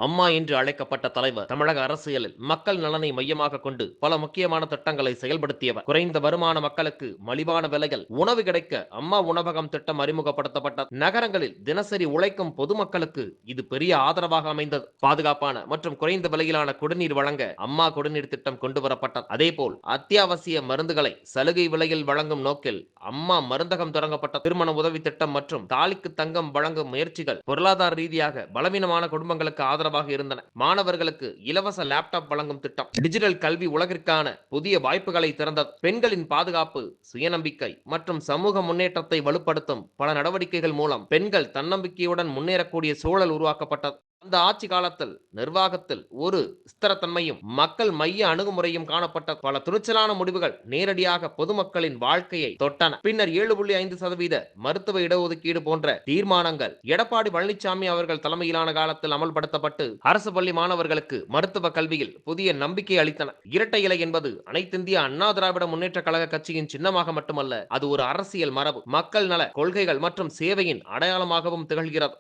அம்மா என்று அழைக்கப்பட்ட தலைவர் தமிழக அரசியலில் மக்கள் நலனை மையமாக கொண்டு பல முக்கியமான திட்டங்களை செயல்படுத்தியவர். குறைந்த வருமான மக்களுக்கு மலிவான விலையில் உணவு கிடைக்க அம்மா உணவகம் திட்டம் அறிமுகப்படுத்தப்பட்டது. நகரங்களில் தினசரி உழைக்கும் பொதுமக்களுக்கு இது பெரிய ஆதரவாக அமைந்தது. பாதுகாப்பான மற்றும் குறைந்த விலையிலான குடிநீர் வழங்க அம்மா குடிநீர் திட்டம் கொண்டு வரப்பட்டது. அதேபோல் அத்தியாவசிய மருந்துகளை சலுகை விலையில் வழங்கும் நோக்கில் அம்மா மருந்தகம் தொடங்கப்பட்ட. திருமண உதவி திட்டம் மற்றும் தாலிக்கு தங்கம் வழங்கும் முயற்சிகள் பொருளாதார ரீதியாக பலவீனமான குடும்பங்களுக்கு ஆதரவாக இருந்தன. மாணவர்களுக்கு இலவச லேப்டாப் வழங்கும் திட்டம் டிஜிட்டல் கல்வி உலகிற்கான புதிய வாய்ப்புகளை திறந்தது. பெண்களின் பாதுகாப்பு, சுயநம்பிக்கை மற்றும் சமூக முன்னேற்றத்தை வலுப்படுத்தும் பல நடவடிக்கைகள் மூலம் பெண்கள் தன்னம்பிக்கையுடன் முன்னேறக்கூடிய சூழல் உருவாக்கப்பட்டது. அந்த ஆட்சி காலத்தில் நிர்வாகத்தில் ஒரு ஸ்திரத்தன்மையும் மக்கள் மைய அணுகுமுறையும் காணப்பட்ட. பல துணிச்சலான முடிவுகள் நேரடியாக பொதுமக்களின் வாழ்க்கையை தொட்டன. பின்னர் 7.5% மருத்துவ இடஒதுக்கீடு போன்ற தீர்மானங்கள் எடப்பாடி பழனிசாமி அவர்கள் தலைமையிலான காலத்தில் அமல்படுத்தப்பட்டு அரசு பள்ளி மாணவர்களுக்கு மருத்துவ கல்வியில் புதிய நம்பிக்கை அளித்தன. இரட்டை இலை என்பது அனைத்திந்திய அண்ணா திராவிட முன்னேற்ற கழக கட்சியின் சின்னமாக மட்டுமல்ல, அது ஒரு அரசியல் மரபு, மக்கள் நல கொள்கைகள் மற்றும் சேவையின் அடையாளமாகவும் திகழ்கிறது.